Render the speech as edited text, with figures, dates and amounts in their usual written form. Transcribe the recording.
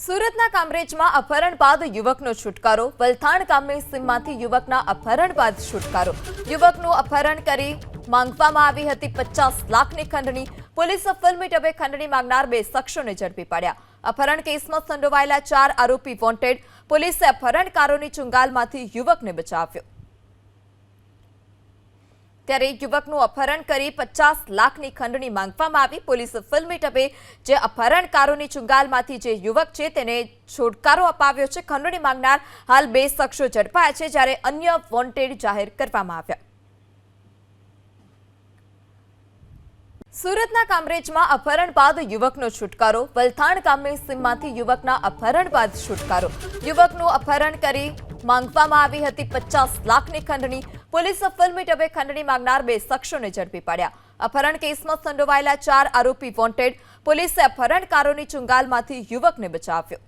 સુરતના કામરેજમાં અપહરણ બાદ યુવકનો છુટકારો। વલથાણ ગામે સીમમાંથી યુવકના અપહરણ બાદ છુટકારો। યુવકનું અપહરણ કરી માંગવામાં આવી હતી 50 લાખની ખંડણી। પોલીસે ફિલ્મી ઢબે ખંડણી માંગનાર બે શખ્સોને ઝડપી પાડ્યા। અપહરણ કેસમાં સંડોવાયેલા 4 આરોપી વોન્ટેડ। પોલીસે અપહરણકારોની ચુંગાલમાંથી યુવકને બચાવ્યો। ત્યારે યુવકનું અપહરણ કરી 50 લાખની ખંડણી માંગવામાં આવી। પોલીસે ફિલ્મી ઢબે જે અપહરણકારોની ચુંગાલમાંથી જે યુવક છે તેને છુટકારો અપાવ્યો છે। ખંડણી માંગનાર હાલ બે શખ્સો ઝડપાયા છે, જ્યારે અન્ય વોન્ટેડ જાહેર કરવામાં આવ્યા। સુરતના કામરેજમાં અપહરણ બાદ યુવકનો છુટકારો। વલથાણ ગામે સીમમાંથી યુવકના અપહરણ બાદ છુટકારો। યુવકનું અપહરણ કરી માંગવામાં આવી હતી 50 લાખની ખંડણી। પોલીસે ફિલ્મી ઢબે ખંડણી માંગનાર બે શખ્સોને ઝડપી પાડ્યા। અપહરણ કેસમાં સંડોવાયેલા 4 આરોપી વોન્ટેડ। પોલીસે અપહરણકારોની ચુંગાલમાંથી યુવકને બચાવ્યો।